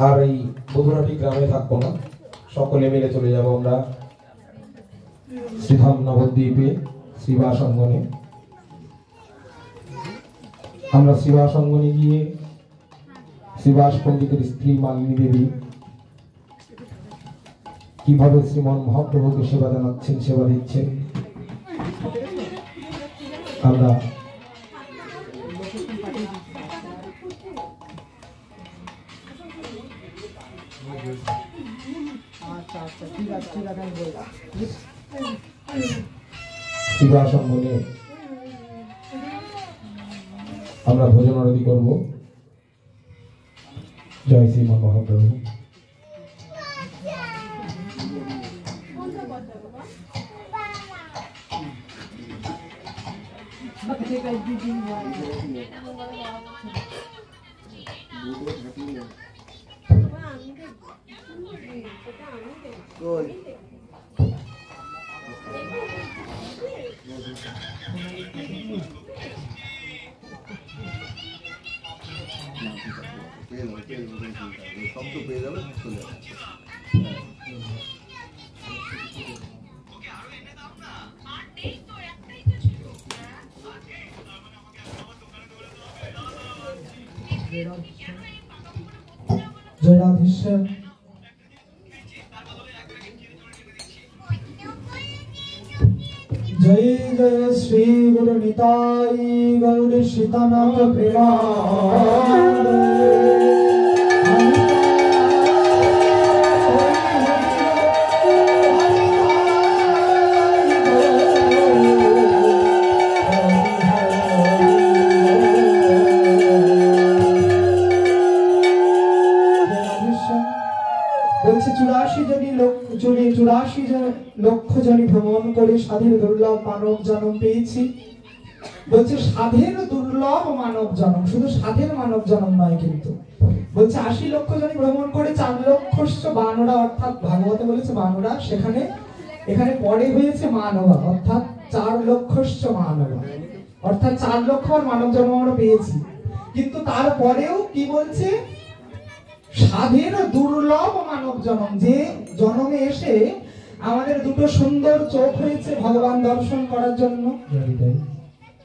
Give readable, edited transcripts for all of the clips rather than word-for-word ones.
আর এই বধুরাটি গ্রামে থাকবো না, সকলে মিলে চলে যাব আমরা শ্রীধাম নবদ্বীপে শ্রীবাস অঙ্গনে। আমরা শ্রীবাস অঙ্গনে গিয়ে শ্রীবাস পণ্ডিতের স্ত্রী মালিনী দেবী কিভাবে শ্রীমন মহাপ্রভুকে সেবা জানাচ্ছেন, সেবা দিচ্ছেন, আমরা শ্রীবাস অঙ্গনে আমরা ভোজন আরতি করব। জয় শ্রীমন মহাপ্রভু। জয় রাধেশ্যাম। जय जय श्री गुरु निताई गौर सीतानाथ प्रेमानंद। চুরাশি লক্ষ জনি ভ্রমণ করে সাধের দুর্লভ মানব জন্ম পেয়েছি। বলছে সাধের দুর্লভ মানব জন্ম, শুধু সাধের মানব জন্ম নয়, কিন্তু বলছে 80 লক্ষ জনি ভ্রমণ করে 4 লক্ষ বানরা, অর্থাৎ ভাগবতে বলেছে বানরা, সেখানে এখানে পরে হয়েছে মানবা, অর্থাৎ 4 লক্ষ মানবা, অর্থাৎ 4 লক্ষ মানব জন্ম আমরা পেয়েছি। কিন্তু তারপরেও কি বলছে, সাধের দুর্লভ মানব জন্ম, যে জন্মে এসে আমাদের দুটো সুন্দর চোখ হয়েছে ভগবান দর্শন করার জন্য,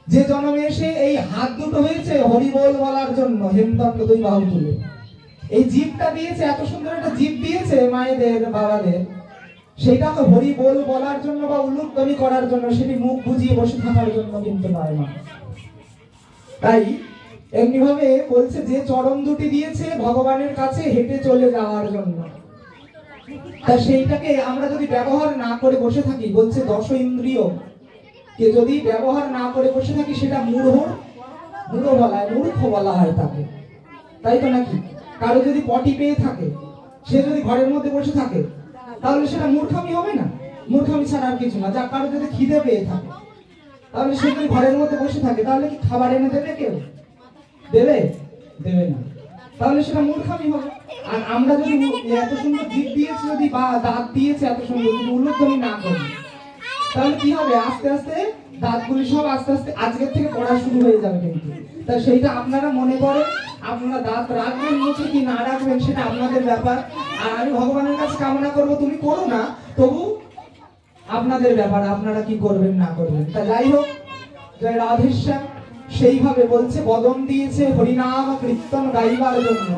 যে জন্মে এসে এই হাত দুটো হয়েছে হরিবোল বলার জন্য, হেমদণ্ড 2 বাহু তুলে, এই জীবটা দিয়েছে, এত সুন্দর একটা জীব দিয়েছে মায়েদের বাবাদের, সেটা তো হরিবোল বলার জন্য বা উল্লুধ্বনি করার জন্য, সেটি মুখ বুজিয়ে বসে থাকার জন্য কিন্তু নয় মা। তাই এমনি ভাবে বলছে যে চরণ দুটি দিয়েছে ভগবানের কাছে হেঁটে চলে যাওয়ার জন্য, তা সেইটাকে আমরা যদি ব্যবহার না করে বসে থাকি, বলছে 10 ইন্দ্রিয় কে যদি ব্যবহার না করে বসে থাকি, সেটা মূঢ় বলা হয়, মূর্খ বলা হয় তাকে, তাই তো নাকি? কারো যদি পটি পেয়ে থাকে, সে যদি ঘরের মধ্যে বসে থাকে, তাহলে সেটা মূর্খামি হবে না? মূর্খামি ছাড়া আর কিছু না। যা কারো যদি খিদে পেয়ে থাকে, তাহলে সে যদি ঘরের মধ্যে বসে থাকে, তাহলে কি খাবার এনে দেবে? কেউ দেবে? দেবে না। তাহলে সেটা মূর্খামি হবে। আর আমরা যদি এত সুন্দর জিভ দিয়েছে, যদি বা দাঁত দিয়েছে এত সুন্দর, যদি উল্লুধ্বনি না করি, তাহলে কি হবে? আস্তে আস্তে দাঁতগুলি সব আস্তে আস্তে আজকের থেকে পড়া শুরু হয়ে যাবে। কিন্তু তা সেইটা আপনারা মনে করেন, আপনারা দাঁত রাখবেন মুখে কি না রাখবেন সেটা আপনাদের ব্যাপার। আর আমি ভগবানের কাছে কামনা করব, তুমি করো না, তবু আপনাদের ব্যাপার, আপনারা কি করবেন না করবেন। তা যাই হোক, জয় রাধেশ্যাম। সেইভাবে বলছে বদন দিয়েছে হরিনাম কীর্তন গাইবার জন্য,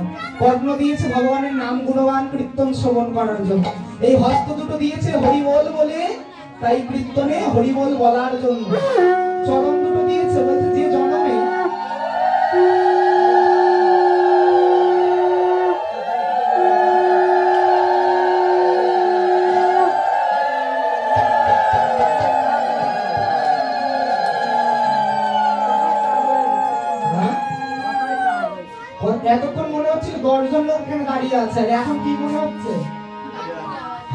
কর্ণ দিয়েছে ভগবানের নাম গুণগান কীর্তন শ্রবণ করার জন্য, এই হস্ত দুটো দিয়েছে হরিবোল বলে, তাই কীর্তনে হরিবোল বলার জন্য, চরণ দুটো দিয়েছে বলছে যে জন্মে এতক্ষণ মনে হচ্ছিল 10 জন লোক এখানে দাঁড়িয়ে আছে, আর এখন কি মনে হচ্ছে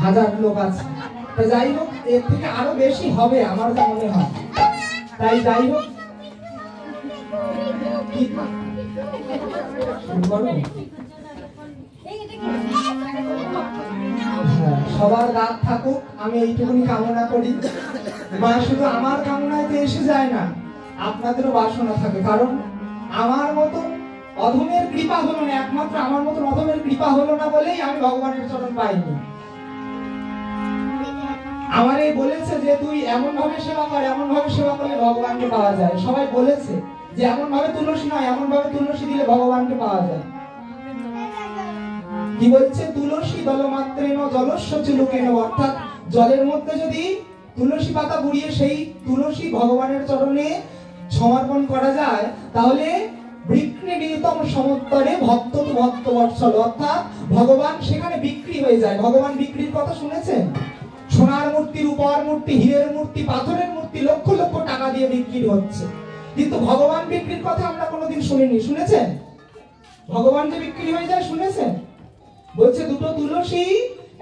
1000 লোক আছে। তো যাই হোক, এর থেকে আরো বেশি হবে আমার যা মনে হয়। তাই যাই হোক, সবার দাঁত থাকুক, আমি এইটুকুনি কামনা করি। মা শুধু আমার কামনায় তো এসে যায় না, আপনাদেরও বাসনা থাকে, কারণ আমার অধমের কৃপা হলো না, একমাত্র আমার মতন অধমের কৃপা হলো না বলেই আমি ভগবানের চরণ পাইনি। আমারে বলেছে যে তুই এমন ভাবে সেবা কর, এমন ভাবে সেবা করলে ভগবানকে পাওয়া যায়। সবাই বলেছে যে এমন ভাবে তুলসী নয়, এমন ভাবে তুলসী দিলে ভগবানকে পাওয়া যায়। কি বলছে? তুলসী দলমাত্রেণ জলস্য চুলুকেন, অর্থাৎ জলের মধ্যে যদি তুলসী পাতা বুড়িয়ে সেই তুলসী ভগবানের চরণে সমর্পণ করা যায়, তাহলে বিক্রিতম সমুত্তরে ভক্ত তু ভক্ত বৎসল, অর্থাৎ ভগবান সেখানে বিক্রি হয়ে যায়। ভগবান বিক্রির কথা শুনেছেন? সোনার মূর্তি, রূপার মূর্তি, হীরের মূর্তি, পাথরের মূর্তি লক্ষ লক্ষ টাকা দিয়ে বিক্রি হচ্ছে, কিন্তু ভগবান বিক্রির কথা আমরা কোনোদিন শুনিনি। শুনেছেন ভগবান যে বিক্রি হয়ে যায়? শুনেছেন? বলছে দুটো তুলসী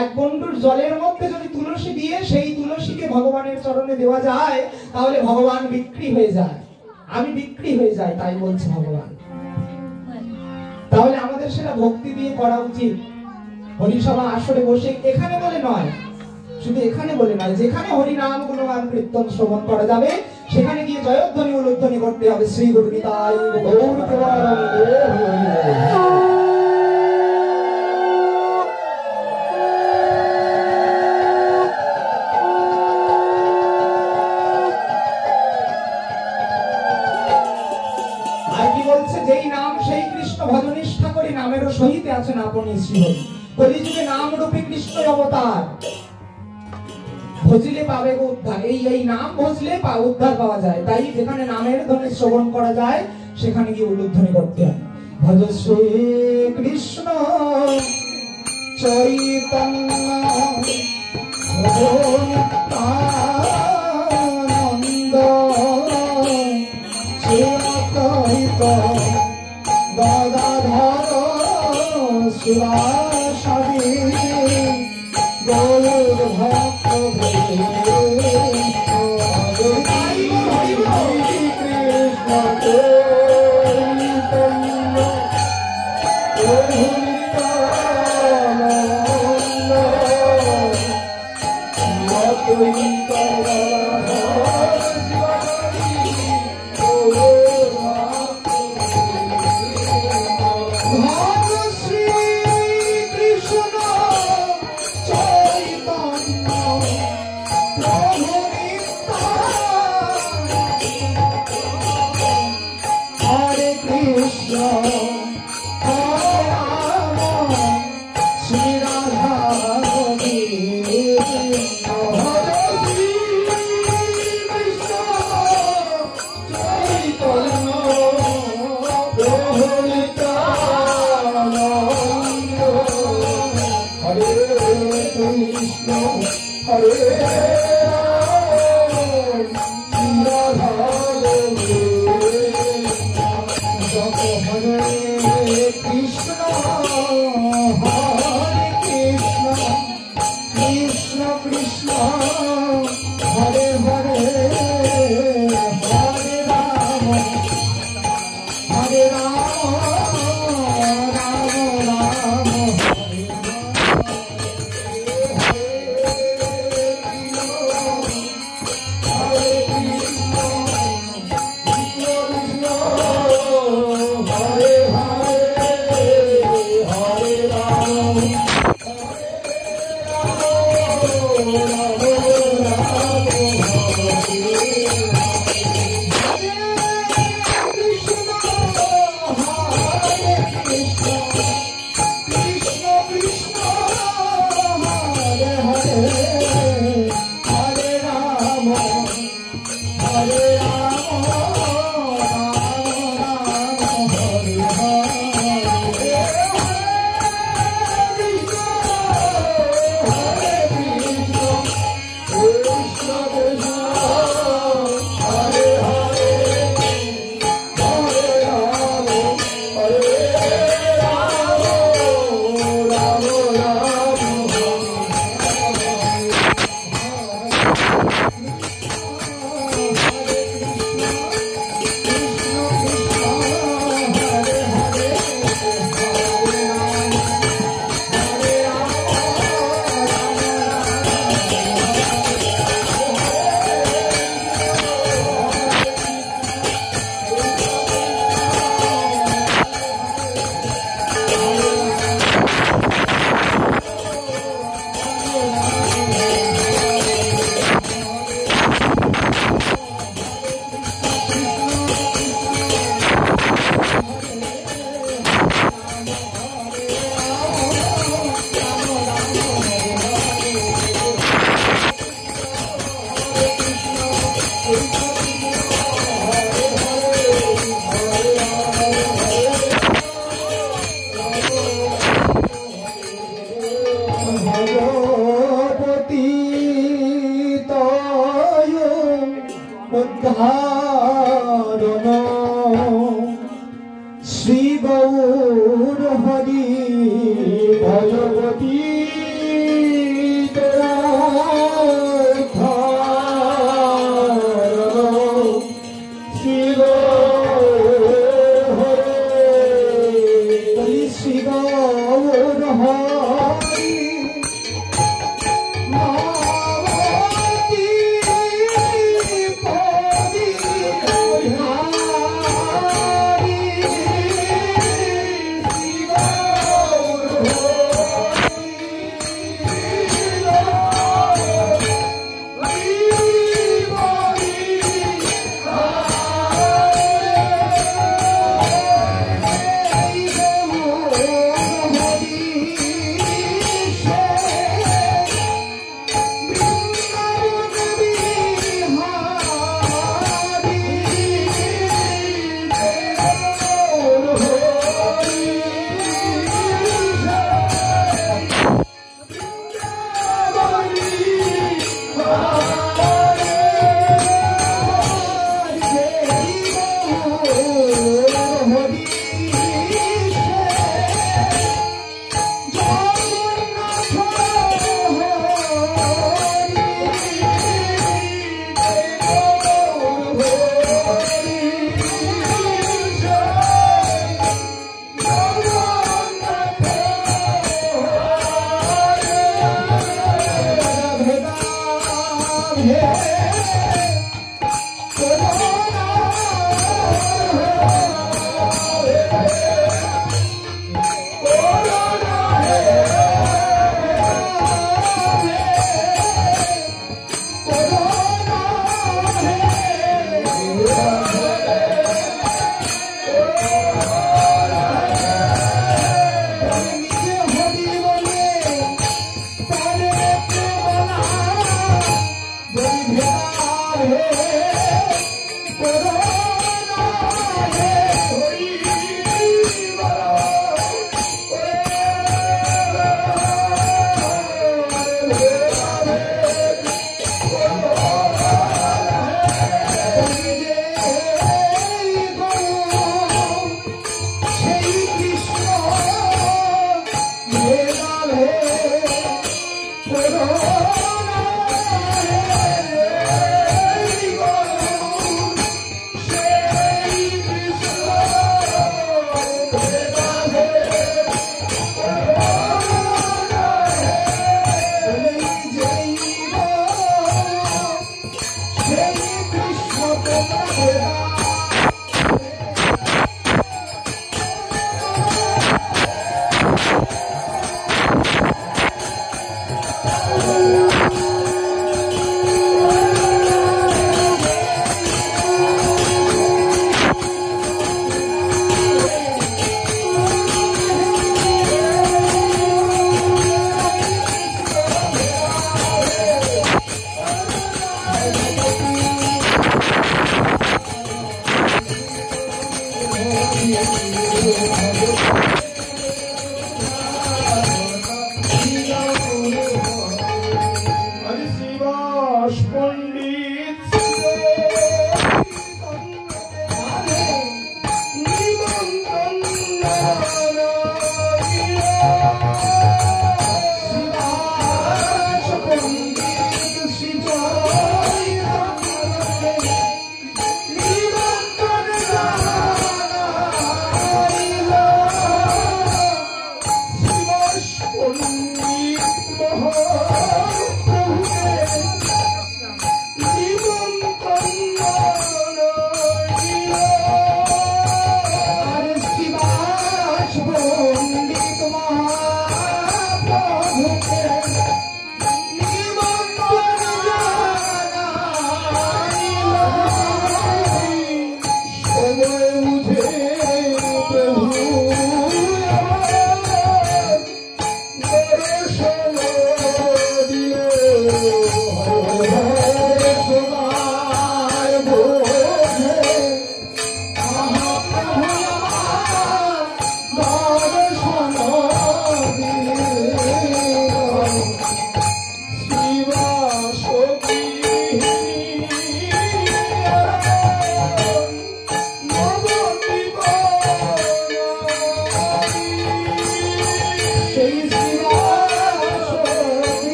এক গণ্ডুর জলের মধ্যে যদি তুলসী দিয়ে সেই তুলসীকে ভগবানের চরণে দেওয়া যায়, তাহলে ভগবান বিক্রি হয়ে যায়। আমি বিক্রি হয়ে যাই, তাই বলছে ভগবান। তাহলে আমাদের সেটা ভক্তি দিয়ে করা উচিত। হরিসভা আসরে বসে এখানে বলে নয়, শুধু এখানে বলে নয়, যেখানে হরি নাম গুণগান কীর্তন শ্রবণ করা যাবে সেখানে গিয়ে জয়ধ্বনি উলুধ্বনি করতে হবে। শ্রী গুরু নিতাই গৌর প্রেমানন্দে। যেই নাম সেই কৃষ্ণ ভজনিষ্ঠা করি, নামেরও সহিতে আছেন আপনি শ্রীহরি। কলিযুগে নাম রূপে কৃষ্ণ অবতার, ভজিলে পাবে গো উদ্ধার। এই নাম ভজলে উদ্ধার পাওয়া যায়। তাই যেখানে নামের ধ্বনি শ্রবণ করা যায় সেখানে গিয়ে উলুধ্বনি করতে হয়। ভজ শ্রী কৃষ্ণ চৈতন্য নিত্যানন্দ গদাধর শিবাসাদি গৌর ভক্ত কৃষ্ণ শ্রী গৌর হরি ভগবতী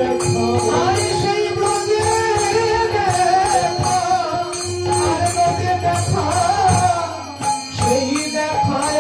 আর সেই ব্রজে দেখা, আর ব্রজে দেখা, সেই দেখায়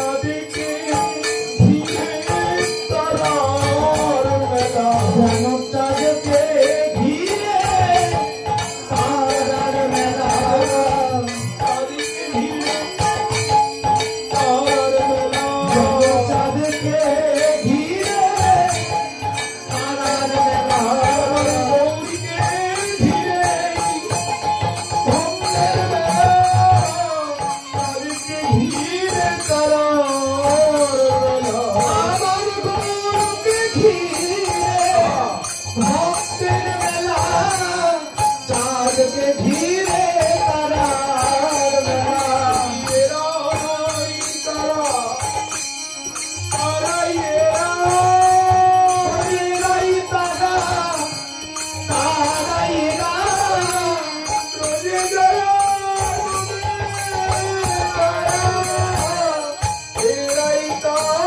চাঁদকে ঘিরে তারার মেলা, যেন চাঁদকে ঘিরে তারার মেলা, চাঁদকে ঘিরে তারার মেলা, যেন চাঁদকে ঘিরে তারার মেলা, গৌরীকে ঘিরে ধন্যের মেলা, চাঁদকে ঘিরে তারার মেলা, আমার গুরুকে ঘিরে ভক্তের মেলা, চাঁদকে ঘিরে তারার মেলা, এরাই তারা, তারাই এরা, এরাই তারা, তারাই এরা, রোজে যারা এরাই তারা